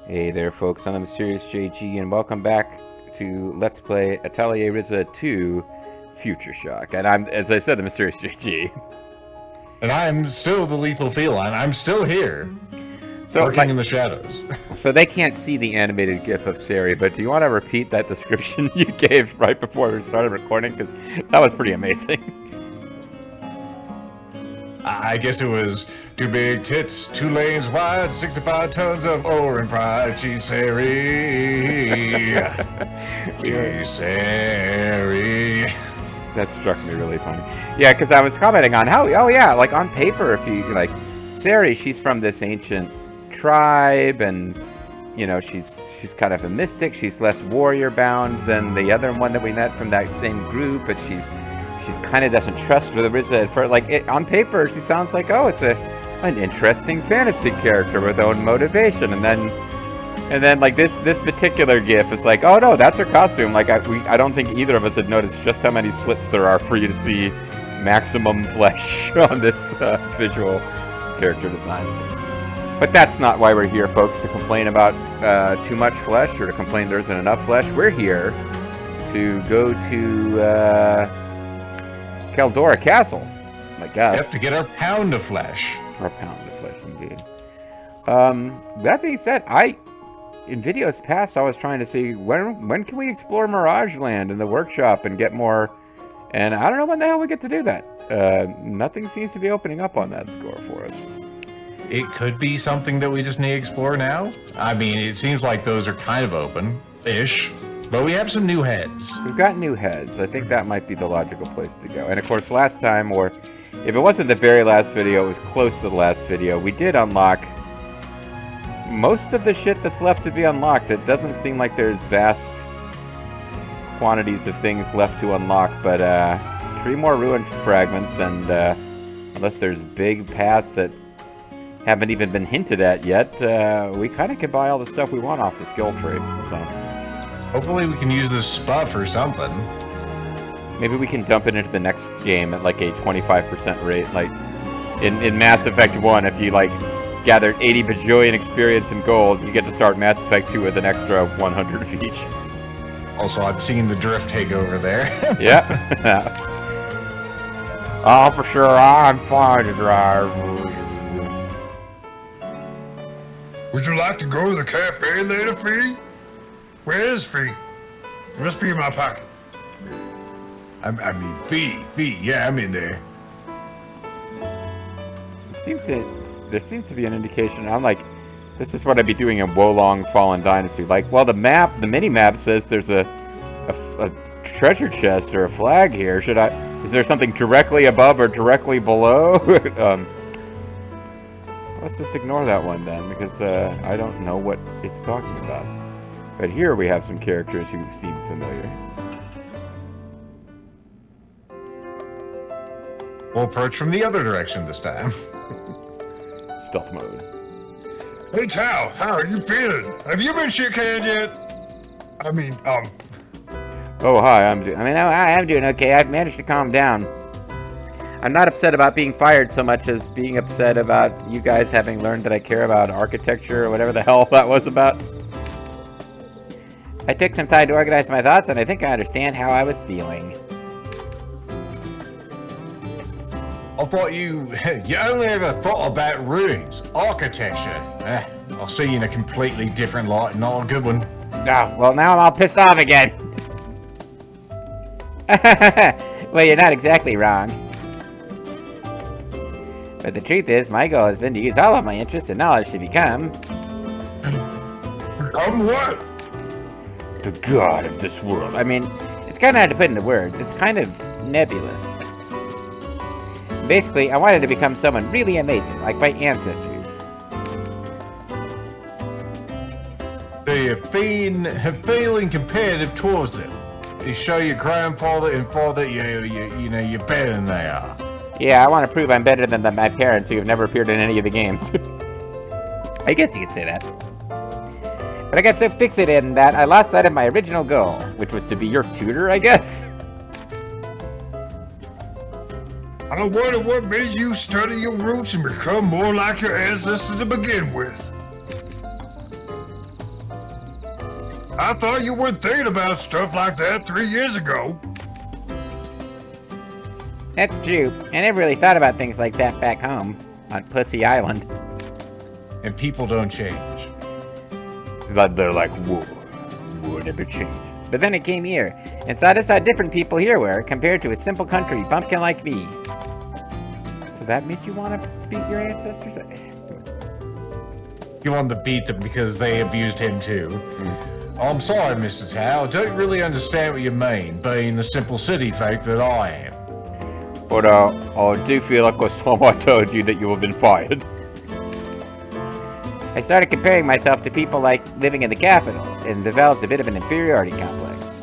Hey there folks, I'm the Mysterious JG and welcome back to Let's Play Atelier Ryza 2 Future Shock. And I'm, as I said, the Mysterious JG. And I'm still the Lethal Feline. I'm still here, So, working in the shadows. So they can't see the animated GIF of Sari, but do you want to repeat that description you gave right before we started recording? Because that was pretty amazing. I guess it was 2 big tits, 2 lanes wide, 65 tons of ore and pride. She's Sari. She's Sari. That struck me really funny. Yeah, because I was commenting on how, oh yeah, like on paper, if you, like, Sari, she's from this ancient tribe, and, you know, she's kind of a mystic. She's less warrior-bound than the other one that we met from that same group, but she kind of doesn't trust the Ryza for, like, on paper, she sounds like, oh, it's an interesting fantasy character with own motivation, and then like this particular GIF is like, oh no, that's her costume. Like I don't think either of us had noticed just how many slits there are for you to see maximum flesh on this visual character design. But that's not why we're here, folks, to complain about too much flesh or to complain there isn't enough flesh. We're here to go to Caldora Castle, I guess. Yep, to get our pound of flesh. Our pound of flesh, indeed. That being said, in videos past, I was trying to see when can we explore Mirage Land in the workshop and get more, and I don't know when the hell we get to do that. Nothing seems to be opening up on that score for us. It could be something that we just need to explore now. I mean, it seems like those are kind of open-ish, but we have some new heads. We've got new heads. I think that might be the logical place to go. And of course, last time, or if it wasn't the very last video, it was close to the last video, we did unlock most of the shit that's left to be unlocked. It doesn't seem like there's vast quantities of things left to unlock, but 3 more ruined fragments, and unless there's big paths that haven't even been hinted at yet, we kind of can buy all the stuff we want off the skill tree, so Hopefully we can use this spuff or something. maybe we can dump it into the next game at like a 25% rate, like in Mass Effect 1. If you like gathered 80 bajillion experience in gold, you get to start Mass Effect 2 with an extra 100 of each. Also, I've seen the drift take over there. Yep. Oh, for sure, I'm fine to drive. Would you like to go to the cafe later, Fee? Where is Fee? It must be in my pocket. I mean, Fee, yeah, I'm in there. There seems to be an indication. I'm like, this is what I'd be doing in Wolong Fallen Dynasty. Like, well, the mini-map says there's a treasure chest or a flag here. Is there something directly above or directly below? Let's just ignore that one then, because I don't know what it's talking about. But here we have some characters who seem familiar. We'll approach from the other direction this time. Stealth mode. Hey, Tao, how are you feeling? Have you been shit-canned yet? I mean, Oh, hi, I am doing okay. I've managed to calm down. I'm not upset about being fired so much as being upset about you guys having learned that I care about architecture or whatever the hell that was about. I took some time to organize my thoughts, and I think I understand how I was feeling. I thought you only ever thought about ruins, architecture. I'll see you in a completely different light, not a good one. Oh, well, now I'm all pissed off again. Well, you're not exactly wrong. But the truth is, my goal has been to use all of my interests and knowledge to become... Become what? the god of this world. I mean, it's kind of hard to put into words. It's kind of nebulous. Basically, I wanted to become someone really amazing, like my ancestors. So you're feeling competitive towards them. You show your grandfather and father you know you're better than they are. Yeah, I want to prove I'm better than my parents who have never appeared in any of the games. I guess you could say that. But I got so fixated in that I lost sight of my original goal, which was to be your tutor, I guess. I wonder what made you study your roots and become more like your ancestors to begin with. I thought you weren't thinking about stuff like that 3 years ago. That's true. I never really thought about things like that back home on Pussy Island. And people don't change. They're like, war never changes. But then it came here, and so I just saw different people here were compared to a simple country bumpkin like me. So that made you want to beat your ancestors? You want to beat them because they abused him too. Oh, I'm sorry, Mr. Tao. I don't really understand what you mean, being the simple city folk that I am. But I do feel like someone told you that you have been fired. I started comparing myself to people like living in the capital and developed a bit of an inferiority complex.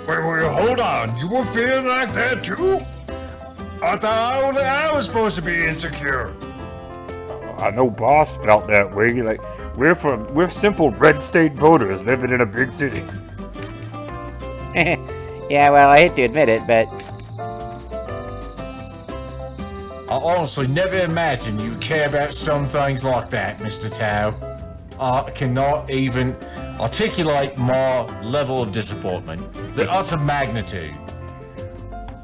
Wait, hold on. You were feeling like that too? I thought only I was supposed to be insecure. I know Boss felt that way. Like, we're simple red state voters living in a big city. Yeah, well, I hate to admit it, but I honestly never imagined you would care about some things like that, Mr. Tao. I cannot even articulate my level of disappointment. The utter magnitude.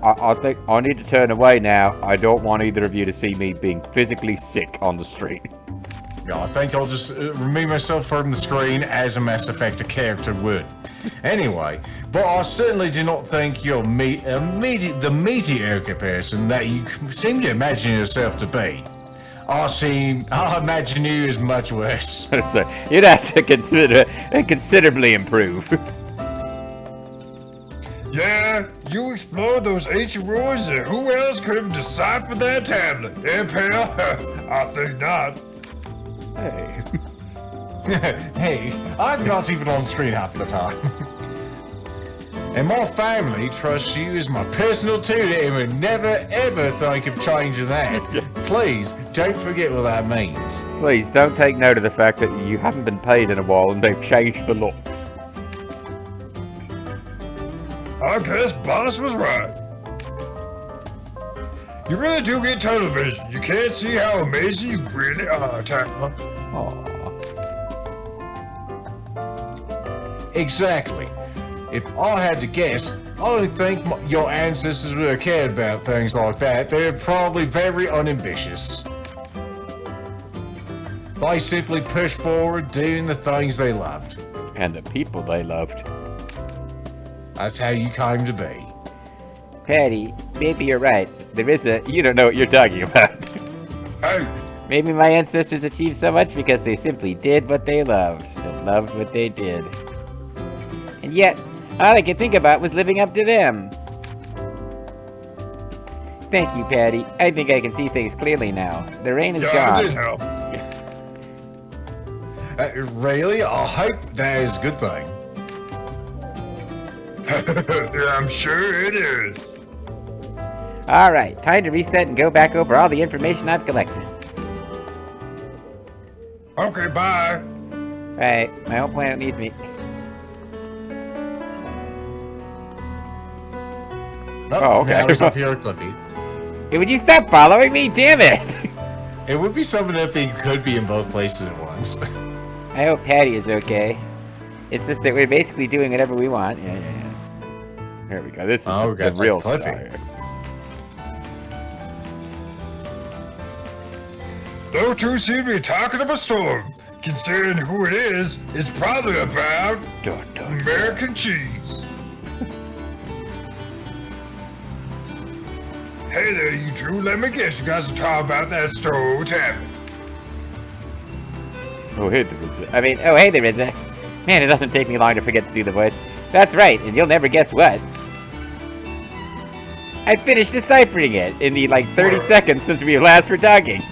I think I need to turn away now. I don't want either of you to see me being physically sick on the street. Yeah, I think I'll just remove myself from the screen as a Mass Effect character would. Anyway, but I certainly do not think you're the mediocre person that you seem to imagine yourself to be. I imagine you as much worse. so you'd have to considerably improve. Yeah, you explored those ancient ruins, and who else could have deciphered that tablet? Yeah, pal? I think not. Hey. Hey, I'm not even on screen half the time. And my family trusts you as my personal tutor and would never ever think of changing that. Please, don't forget what that means. Please, don't take note of the fact that you haven't been paid in a while and they've changed the looks. I guess Boss was right. You really do get tunnel vision. You can't see how amazing you really are, Tyler. Aww. Exactly. If I had to guess, I don't think your ancestors would have cared about things like that. They're probably very unambitious. They simply pushed forward doing the things they loved. And the people they loved. That's how you came to be. Patty, maybe you're right. You don't know what you're talking about. Hey, Maybe my ancestors achieved so much because they simply did what they loved and loved what they did. And yet, all I could think about was living up to them. Thank you, Patty. I think I can see things clearly now. The rain is yeah, I did gone. help. Really? I hope that is a good thing. Yeah, I'm sure it is. Alright, time to reset and go back over all the information I've collected. Okay, bye. Alright, my home planet needs me. Oh, okay. Now he's up here, Cliffy. Hey, would you stop following me? Damn it! It would be something if he could be in both places at once. I hope Patty is okay. It's just that we're basically doing whatever we want. Yeah. There we go. This is Oh, the got real Cliffy. style. Those two seem to be talking of a storm. Considering who it is, it's probably about Dun, dun. American cheese. Hey there, you two. Let me guess, you guys are talking about that stove tablet. Oh, hey there, Ryza. Oh, hey there, Ryza. Man, it doesn't take me long to forget to do the voice. That's right, and you'll never guess what. I finished deciphering it in the, 30 seconds since we last were talking.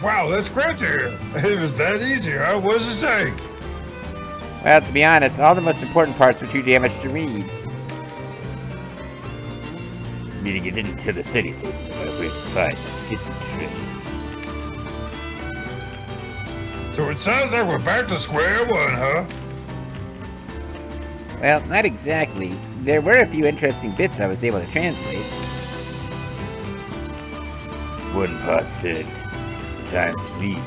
Wow, that's great to hear. It was that easy, huh? What does it say? Well, to be honest, all the most important parts were too damaged to read. Meaning it didn't to the city, but it's true. So it sounds like we're back to square one, huh? Well, not exactly. There were a few interesting bits I was able to translate. One part said, times of need,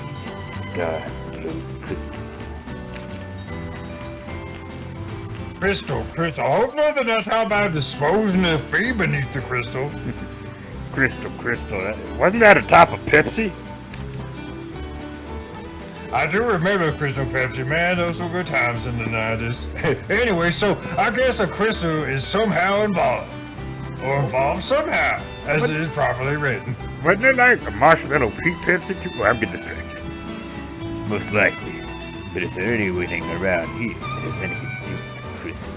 scar, little crystal. Crystal. Hopefully they're not talking about disposing of fee beneath the crystal. Crystal. Wasn't that a top of Pepsi? I do remember Crystal Pepsi, man. Those were good times in the 90s. Anyway, so I guess a crystal is somehow involved. Or involved somehow, as it is properly written. Wasn't it like a marshmallow peak Pepsi too? Well, I'm getting distracted. Most likely. But is there anything around here that has anything to do with crystal?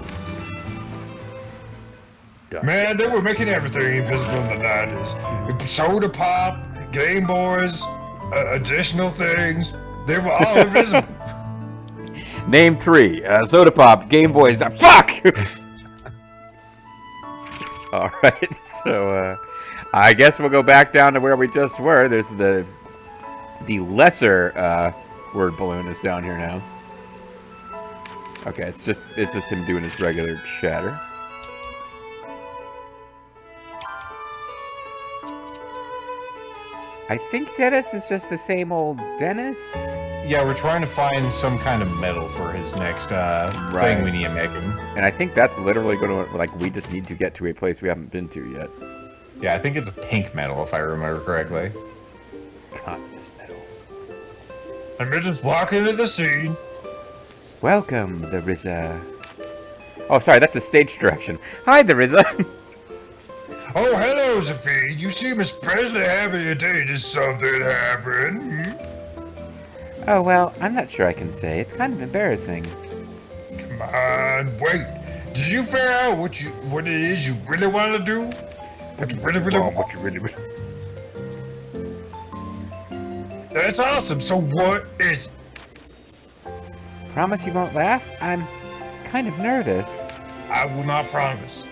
Man, they were making everything invisible in the 90s. Soda pop, Game Boys, additional things. They were all invisible. Name 3. Soda Pop, Game Boys. Fuck! Alright, so I guess we'll go back down to where we just were. There's the lesser word balloon is down here now. Okay, it's just him doing his regular chatter. I think Dennis is just the same old Dennis. Yeah, we're trying to find some kind of metal for his next thing we need to make him. And I think that's literally going to, like, we just need to get to a place we haven't been to yet. Yeah, I think it's a pink metal, if I remember correctly. Continous metal. And we're just walking into the scene. Welcome, the Ryza. Oh, sorry, that's a stage direction. Hi, the Ryza. Oh, hello, Zafid. You seem especially happy today. Did something happen? Oh, well, I'm not sure I can say. It's kind of embarrassing. Come on, wait. Did you figure out what it is you really want to do? What you really want? That's awesome. So what is it? Promise you won't laugh? I'm kind of nervous. I will not promise.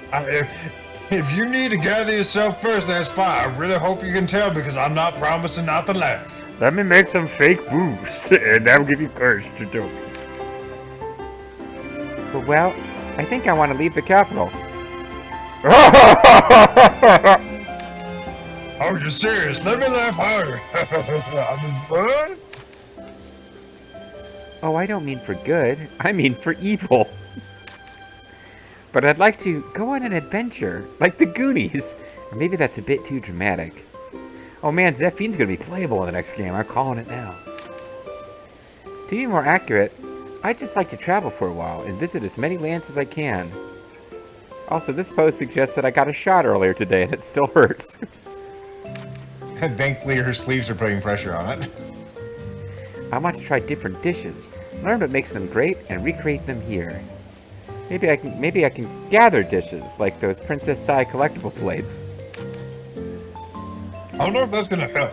If you need to gather yourself first, that's fine. I really hope you can tell because I'm not promising not to laugh. Let me make some fake boos, and that'll give you courage to do it. But, well, I think I want to leave the capital. Oh, you're serious? Let me laugh harder. I'm just fun. Oh, I don't mean for good. I mean for evil. But I'd like to go on an adventure, like the Goonies. Or maybe that's a bit too dramatic. Oh man, Zephine's gonna be playable in the next game. I'm calling it now. To be more accurate, I'd just like to travel for a while and visit as many lands as I can. Also, this post suggests that I got a shot earlier today and it still hurts. And thankfully her sleeves are putting pressure on it. I want to try different dishes, learn what makes them great, and recreate them here. Maybe I can gather dishes like those Princess Di collectible plates. I don't know if that's gonna help.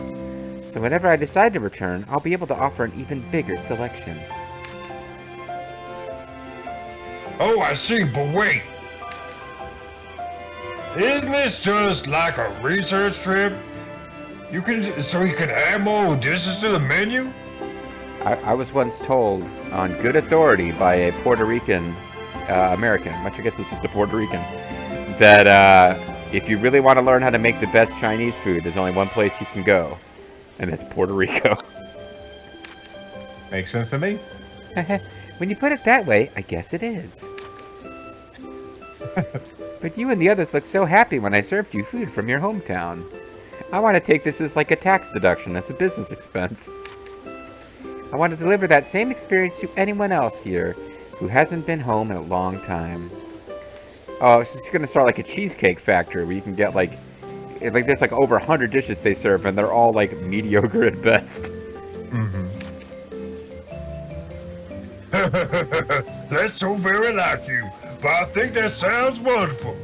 So whenever I decide to return, I'll be able to offer an even bigger selection. Oh, I see, but wait. Isn't this just like a research trip? So you can add more dishes to the menu? I was once told, on good authority by a Puerto Rican American, which I guess is just a Puerto Rican, that if you really want to learn how to make the best Chinese food, there's only one place you can go, and that's Puerto Rico. Makes sense to me. When you put it that way, I guess it is. But you and the others looked so happy when I served you food from your hometown. I want to take this as like a tax deduction. That's a business expense. I want to deliver that same experience to anyone else here who hasn't been home in a long time. Oh, it's just going to start like a cheesecake factory where you can get like there's like over 100 dishes they serve and they're all like mediocre at best. Mm-hmm. That's so very like you, but I think that sounds wonderful.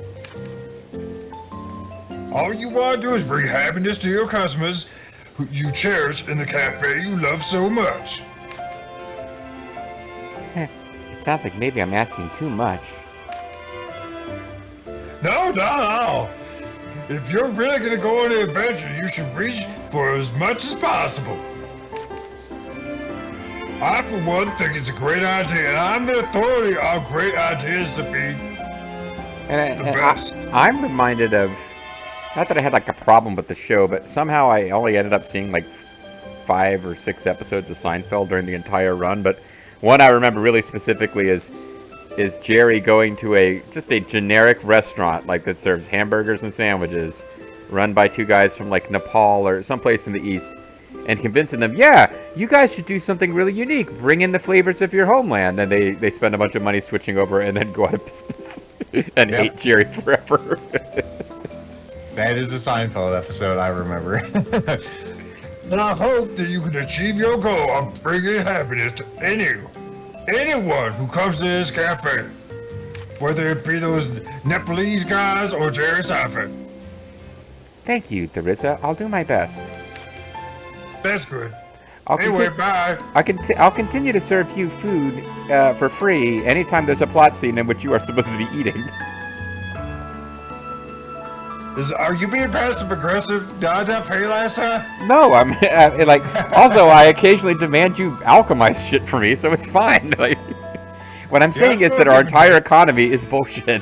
All you want to do is bring happiness to your customers who you cherish in the cafe you love so much. It sounds like maybe I'm asking too much. No. If you're really going to go on an adventure, you should reach for as much as possible. I, for one, think it's a great idea, and I'm the authority on great ideas to feed the best. I'm reminded of, not that I had like a problem with the show, but somehow I only ended up seeing like 5 or 6 episodes of Seinfeld during the entire run, but one I remember really specifically is Jerry going to just a generic restaurant like that serves hamburgers and sandwiches, run by 2 guys from like Nepal or someplace in the East, and convincing them, yeah, you guys should do something really unique. Bring in the flavors of your homeland. And they spend a bunch of money switching over and then go out of business and hate Jerry forever. That is a Seinfeld episode I remember. And I hope that you can achieve your goal of bringing happiness to anyone who comes to this cafe. Whether it be those Nepalese guys or Jerry Seinfeld. Thank you, Ryza. I'll do my best. That's good. I'll Bye. I'll continue to serve you food for free anytime there's a plot scene in which you are supposed to be eating. Are you being passive aggressive? Did I not pay last time? No, I'm like. Also, I occasionally demand you alchemize shit for me, so it's fine. Like, what I'm saying is that our entire economy is bullshit.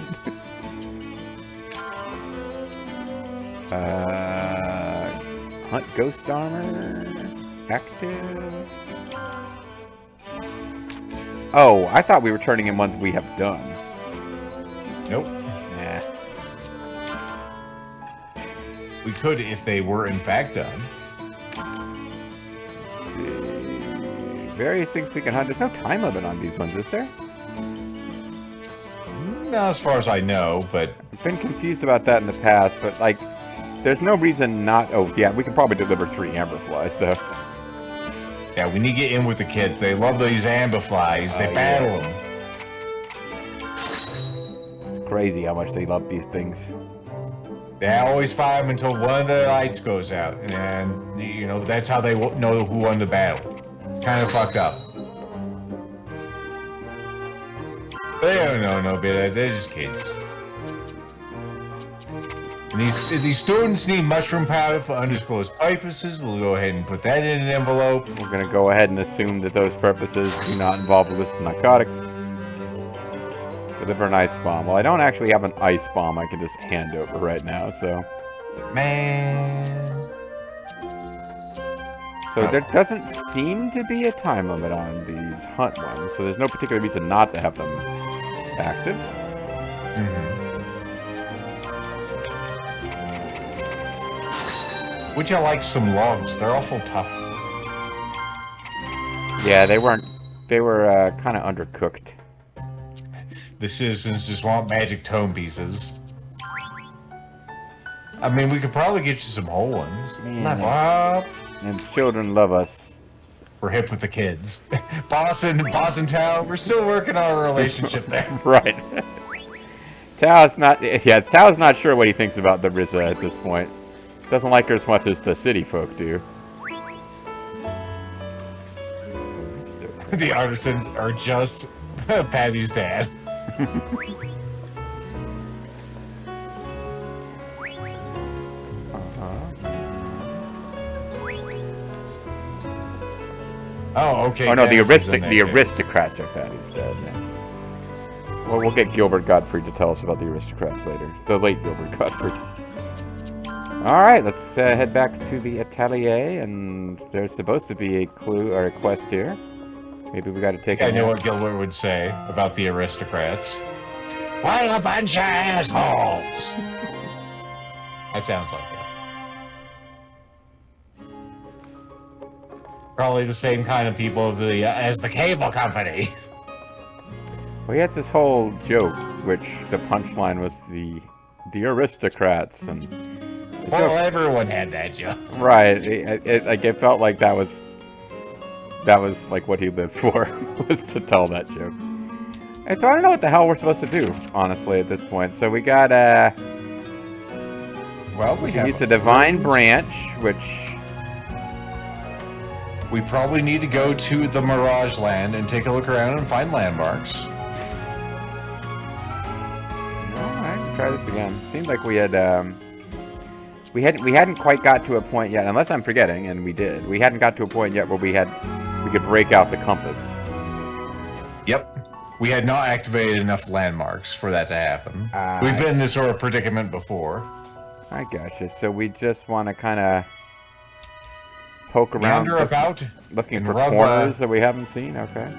Hunt ghost armor. Active. Oh, I thought we were turning in ones we have done. Nope. Yeah. We could if they were in fact done. Let's see. Various things we can hunt. There's no time limit on these ones, is there? Not as far as I know, but I've been confused about that in the past, but like, there's no reason not. Oh, yeah, we can probably deliver 3 amber flies, though. yeah, we need to get in with the kids. They love these amber flies. They battle them. It's crazy how much they love these things. They always fight them until one of the lights goes out, and you know that's how they know who won the battle. It's kind of fucked up. They don't know no better. They're just kids. And these students need mushroom powder for undisclosed purposes. We'll go ahead and put that in an envelope. We're gonna go ahead and assume that those purposes do not involve illicit narcotics. Deliver an ice bomb. Well, I don't actually have an ice bomb I can just hand over right now, so... Man. So there doesn't seem to be a time limit on these hunt ones, so there's no particular reason not to have them active. Would you like some logs? They're awful tough. Yeah, they weren't... They were kind of undercooked. The citizens just want magic tome pieces. I mean, we could probably get you some whole ones. Man. What? And children love us. We're hip with the kids. Boss and Tower, we're still working on our relationship there. Right. Tao's not sure what he thinks about the Ryza at this point. Doesn't like her as much as the city folk do. The artisans are just Patty's dad. Oh, okay. Oh no, the Dennis aristocrats are Patty's dad. Yeah. Well, we'll get Gilbert Gottfried to tell us about the aristocrats later. The late Gilbert Gottfried. All right, let's head back to the Atelier, and there's supposed to be a clue or a quest here. Maybe we got to take. I know what Gilbert would say about the aristocrats. What a bunch of assholes! That sounds like it. Probably the same kind of people as the cable company. Well, he has this whole joke, which the punchline was the aristocrats, and well, everyone had that joke. Right. It felt like that was like what he lived for, was to tell that joke. And so I don't know what the hell we're supposed to do, honestly, at this point. So we got well, we have use a divine branch, which we probably need to go to the Mirage Land and take a look around and find landmarks. Alright, try this again. Seemed like we had we hadn't quite got to a point yet, unless I'm forgetting, and we did. We hadn't got to a point yet where we could break out the compass. Yep. We had not activated enough landmarks for that to happen. We've been in this sort of predicament before. I gotcha. So we just want to kind of poke around Meander about looking and for rub, corners that we haven't seen. Okay.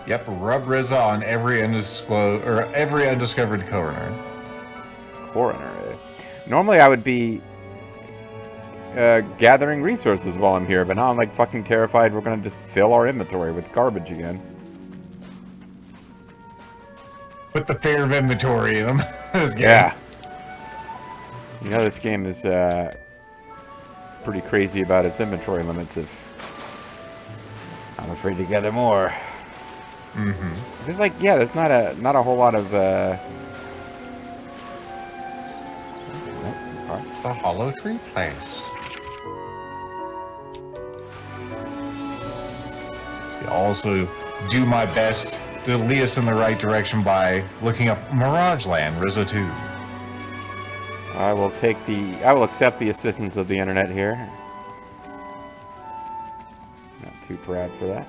Yep, rub Ryza on every undiscovered corner. Coroner. Normally I would be gathering resources while I'm here, but now I'm like fucking terrified we're gonna just fill our inventory with garbage again. Put the fear of inventory in them. Yeah. You know this game is pretty crazy about its inventory limits. If I'm afraid to gather more. Mm-hmm. There's like, yeah, there's not a whole lot of The Hollow Tree Place. See, I'll also do my best to lead us in the right direction by looking up Mirage Land, Ryza 2. I will accept the assistance of the internet here. Not too proud for that.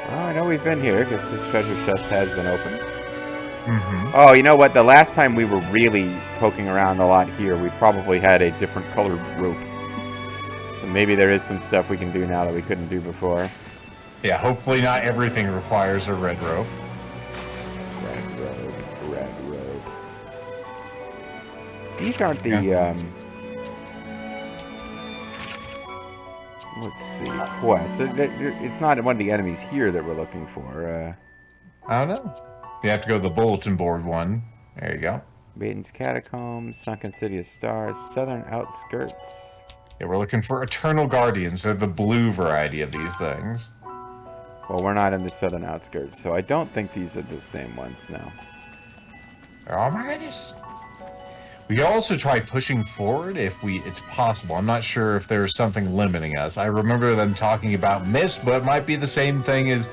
Oh, I know we've been here because this treasure chest has been opened. Mm-hmm. Oh, you know what? The last time we were really poking around a lot here, we probably had a different colored rope. So maybe there is some stuff we can do now that we couldn't do before. Yeah, hopefully not everything requires a red rope. Red rope. These aren't the, let's see, quests. It's not one of the enemies here that we're looking for. I don't know. You have to go to the bulletin board one. There you go. Maiden's Catacombs, Sunken City of Stars, Southern Outskirts. Yeah, we're looking for Eternal Guardians. They're the blue variety of these things. Well, we're not in the Southern Outskirts, so I don't think these are the same ones now. Oh my goodness. We can also try pushing forward if it's possible. I'm not sure if there's something limiting us. I remember them talking about mist, but it might be the same thing as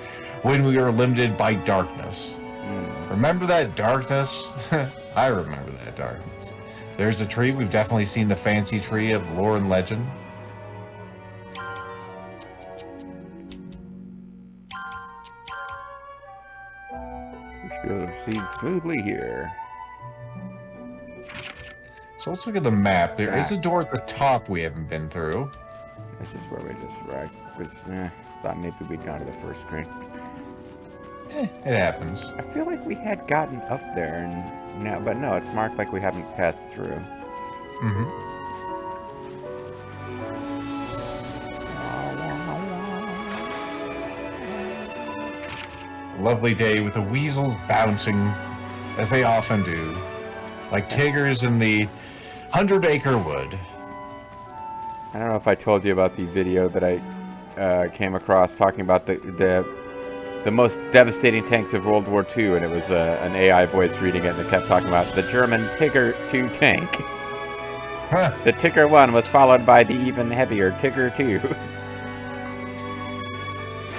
when we were limited by darkness. Remember that darkness? I remember that darkness. There's a tree. We've definitely seen the fancy tree of lore and legend. We should be able to proceed smoothly here. So let's look at the map. There is a door at the top we haven't been through. This is where we just thought maybe we'd gone to the first screen. It happens. I feel like we had gotten up there, and but no, it's marked like we haven't passed through. Mm-hmm. Lovely day with the weasels bouncing, as they often do, like tigers in the 100-acre wood. I don't know if I told you about the video that I came across talking about the most devastating tanks of World War II, and it was an AI voice reading it, and it kept talking about the German Tigger 2 tank. Huh. The Tigger 1 was followed by the even heavier Tigger 2.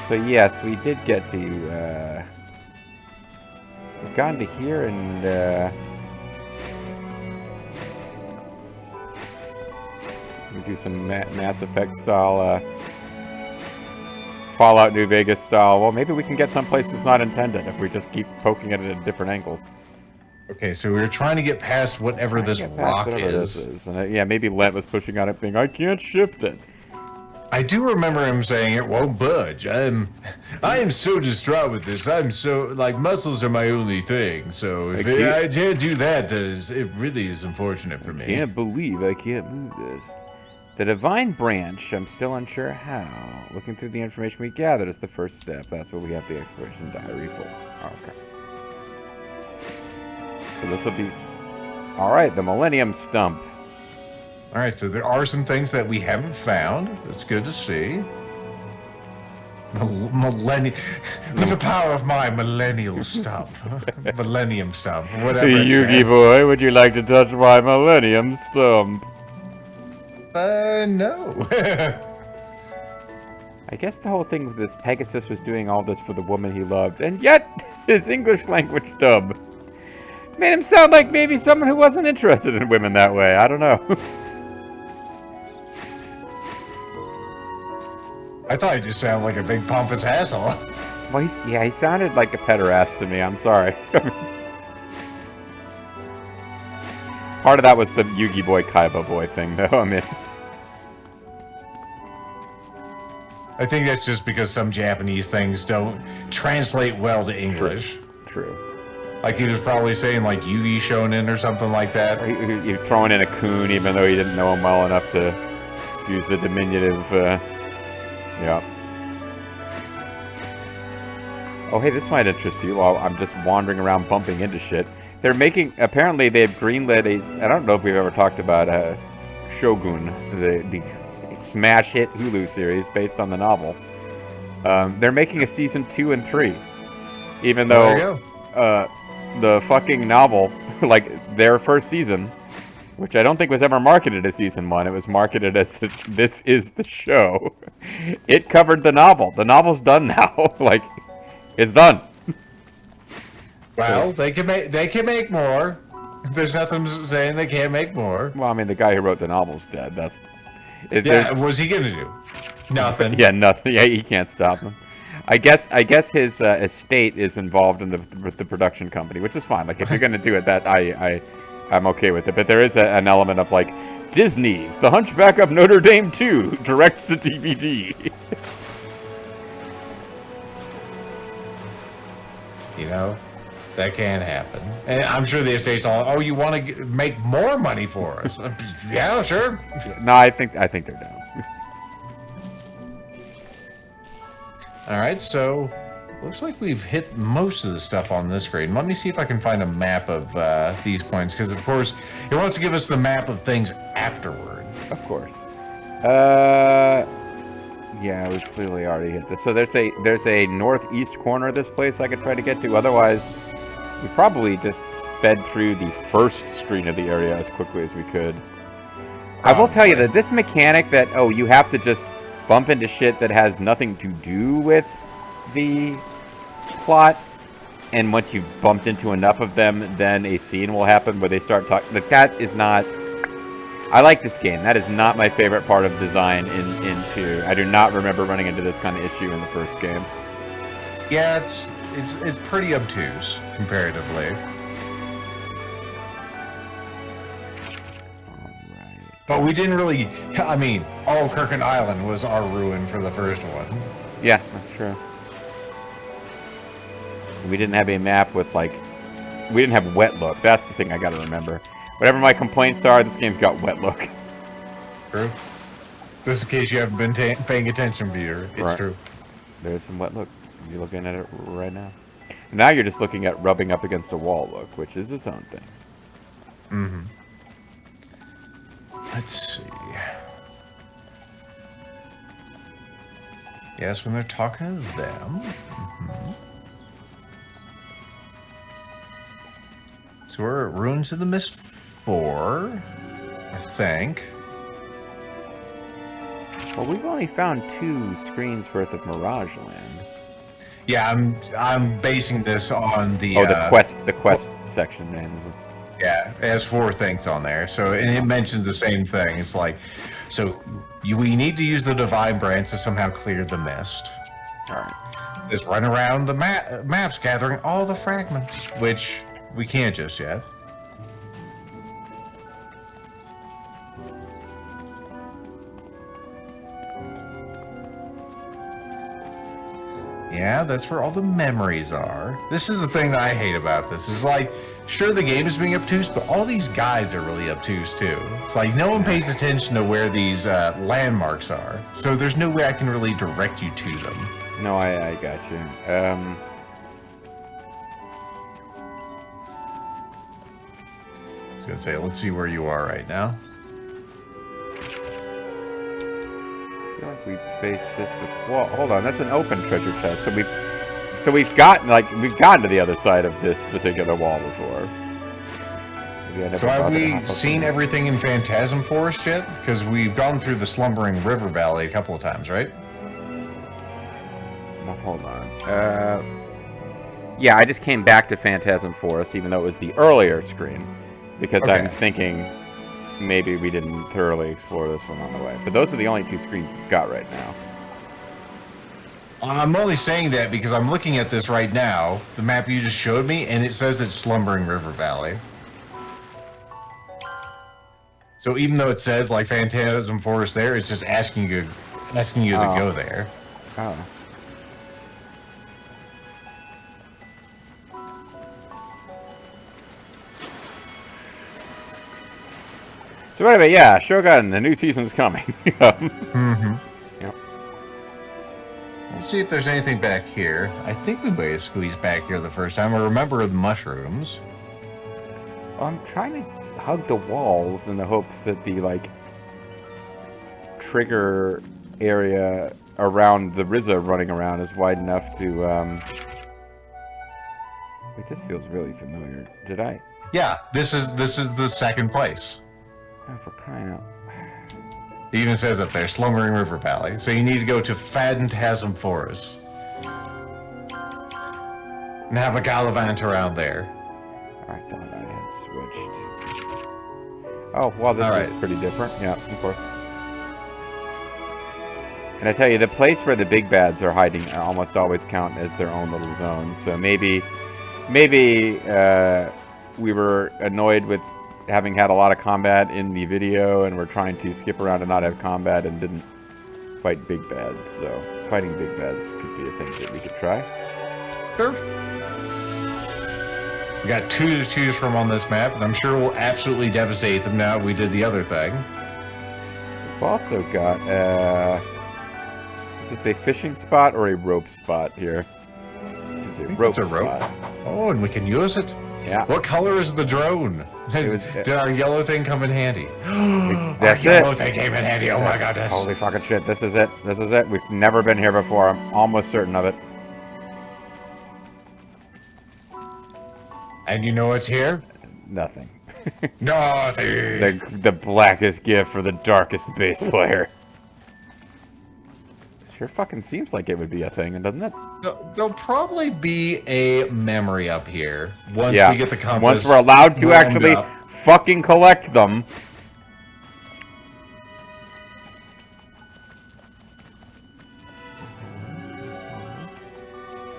So yes, we did get to, we've gotten to here, and we do some Mass Effect style, Fallout New Vegas style. Well, maybe we can get someplace that's not intended if we just keep poking at it at different angles. Okay, so we were trying to get past whatever this rock is. And yeah, maybe Lent was pushing on it, being, I can't shift it. I do remember him saying it won't budge. I am so distraught with this. I'm so, like, muscles are my only thing. So if I can't do that, it really is unfortunate for me. I can't believe I can't move this. The Divine Branch, I'm still unsure how. Looking through the information we gathered is the first step. That's what we have the exploration diary for. Oh, okay. So this will be... Alright, the Millennium Stump. Alright, so there are some things that we haven't found. That's good to see. With the power of my millennial stump. Millennium stump. Whatever. Hey, Yugi boy, would you like to touch my Millennium Stump? No. I guess the whole thing with this Pegasus was doing all this for the woman he loved, and yet his English language dub made him sound like maybe someone who wasn't interested in women that way. I don't know. I thought he just sounded like a big pompous asshole. Well, he sounded like a pederast to me. I'm sorry. Part of that was the Yugi Boy Kaiba Boy thing, though. I mean, I think that's just because some Japanese things don't translate well to English. true. Like he was probably saying like Yugi Shonen or something like that. You're throwing in a coon, even though he didn't know him well enough to use the diminutive. Yeah. Oh, hey, this might interest you. While I'm just wandering around bumping into shit, they're making. Apparently, they've greenlit a. I don't know if we've ever talked about Shogun, the smash hit Hulu series based on the novel. They're making a season 2 and 3, even though the fucking novel, like their first season, which I don't think was ever marketed as season 1, it was marketed as this is the show. It covered the novel. The novel's done now. Like, it's done. Well, they can make more. There's nothing saying they can't make more. Well, I mean, the guy who wrote the novel's dead. That's. What's he gonna do? Nothing. Yeah, nothing. Yeah, he can't stop him. I guess his estate is involved in the production company, which is fine. Like, if you're gonna do it, that I'm okay with it. But there is an element of like Disney's The Hunchback of Notre Dame 2 direct to DVD. You know, that can happen. And I'm sure the estate's all, oh, you want to make more money for us? Yeah, sure. No, I think they're down. All right, so looks like we've hit most of the stuff on this screen. Let me see if I can find a map of these points, because of course it wants to give us the map of things afterward. Of course. Yeah, we clearly already hit this. So there's a northeast corner of this place I could try to get to. Otherwise, we probably just sped through the first screen of the area as quickly as we could. I will tell you that this mechanic that, oh, you have to just bump into shit that has nothing to do with the plot, and once you've bumped into enough of them, then a scene will happen where they start talking. Like, that is not... I like this game. That is not my favorite part of design in 2. I do not remember running into this kind of issue in the first game. Yeah, it's pretty obtuse, comparatively. But we didn't really... I mean, all Kirkin Island was our ruin for the first one. Yeah, that's true. We didn't have a map with, like... We didn't have wet look. That's the thing I gotta remember. Whatever my complaints are, this game's got wet look. True. Just in case you haven't been paying attention, Peter. It's true. There's some wet look. You're looking at it right now. Now you're just looking at rubbing up against a wall look, which is its own thing. Mm-hmm. Let's see. Yes, when they're talking to them. Mm-hmm. So we're at Ruins of the Mist 4, I think. Well, we've only found 2 screens worth of Mirage Land. Yeah, I'm basing this on the the quest section, man. Yeah, it has 4 things on there. So, and it mentions the same thing. It's like, so we need to use the Divine Branch to somehow clear the mist. All right. Just run around the maps, gathering all the fragments, which we can't just yet. Yeah, that's where all the memories are. This is the thing that I hate about this. Is like, sure, the game is being obtuse, but all these guides are really obtuse too. It's like no one pays attention to where these landmarks are, so there's no way I can really direct you to them. No, I got you. I was gonna say, let's see where you are right now. I feel like we faced this before. Hold on, that's an open treasure chest. So we've gotten to the other side of this particular wall before. So have we seen everything in Phantasm Forest yet? Because we've gone through the Slumbering River Valley a couple of times, right? Well, hold on. Yeah, I just came back to Phantasm Forest, even though it was the earlier screen, because Okay. I'm thinking maybe we didn't thoroughly explore this one on the way. But those are the only 2 screens we've got right now. I'm only saying that because I'm looking at this right now, the map you just showed me, and it says it's Slumbering River Valley. So even though it says like Phantasm Forest there, it's just asking you to go there. Oh. So anyway, yeah, Shogun, the new season's coming. Mm-hmm. Yep. Let's see if there's anything back here. I think we may have squeezed back here the first time. I remember the mushrooms. I'm trying to hug the walls in the hopes that the, like, trigger area around the Ryza running around is wide enough to, Wait, this feels really familiar. Did I? Yeah, this is the second place. Oh, for crying out. It even says up there, Slumbering River Valley. So you need to go to Phantasm Forest. And have a gallivant around there. I thought I had switched. Oh, well, this is pretty different. Yeah, of course. And I tell you, the place where the big bads are hiding almost always count as their own little zone. So maybe we were annoyed with having had a lot of combat in the video, and we're trying to skip around and not have combat and didn't fight big bads. So fighting big bads could be a thing that we could try. Sure. We got 2 to choose from on this map, and I'm sure we'll absolutely devastate them now we did the other thing. We've also got, is this a fishing spot or a rope spot here? It's a rope spot. Oh, and we can use it. Yeah. What color is the drone? Did our yellow thing come in handy? That's our yellow it. thing came in handy. Oh my goodness. Holy fucking shit. This is it. This is it. We've never been here before. I'm almost certain of it. And you know what's here? Nothing. Nothing. The blackest gift for the darkest bass player. Sure fucking seems like it would be a thing, doesn't it? There'll probably be a memory up here once we get the compass. Once we're allowed to actually fucking collect them.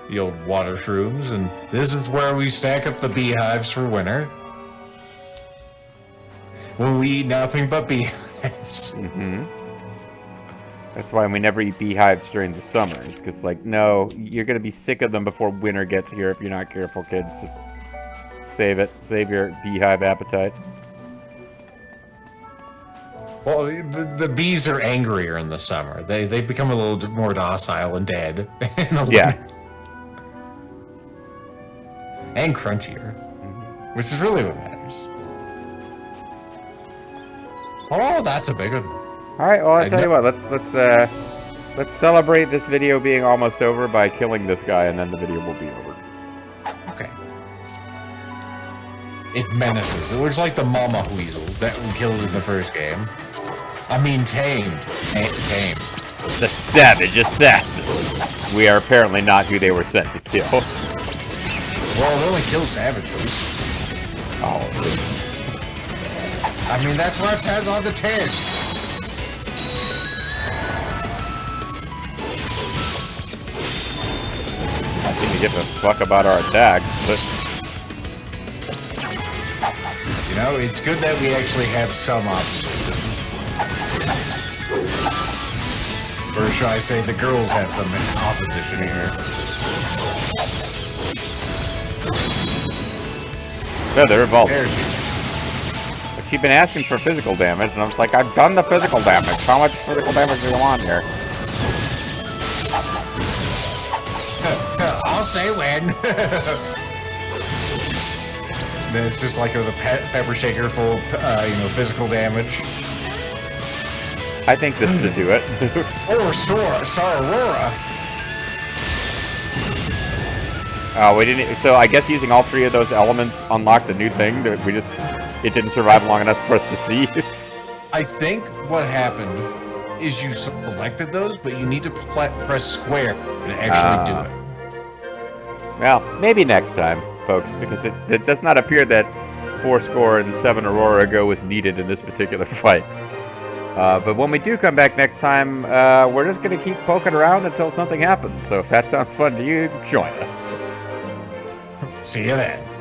The old water shrooms, and this is where we stack up the beehives for winter. When we eat nothing but beehives. Mm-hmm. That's why we never eat beehives during the summer. It's because, like, no, you're going to be sick of them before winter gets here if you're not careful, kids. Just save it. Save your beehive appetite. Well, the bees are angrier in the summer. They become a little more docile and dead. In the winter. And crunchier. Which is really what matters. Oh, that's a big one. All right, well, I'll tell you what. Let's celebrate this video being almost over by killing this guy, and then the video will be over. Okay. It menaces. It looks like the mama weasel that we killed in the first game. I mean, tamed. Tamed. The savage assassins. We are apparently not who they were sent to kill. Well, it only kills savages. Oh. I mean, that's what it says on the tin. I think we give a fuck about our attacks, but... You know, it's good that we actually have some opposition. Or should I say the girls have some opposition here. Yeah, they're involved. There she is. But she'd been asking for physical damage, and I was like, I've done the physical damage. How much physical damage do you want here? I'll say when. Then it's just like with a pepper shaker full of, physical damage. I think this should do it. Or Star Aurora. We didn't. So I guess using all 3 of those elements unlocked a new thing that it didn't survive long enough for us to see. I think what happened is you selected those, but you need to press square to actually do it. Well, maybe next time, folks, because it does not appear that 407 Aurora Go was needed in this particular fight. But when we do come back next time, we're just going to keep poking around until something happens. So if that sounds fun to you, join us. See you then.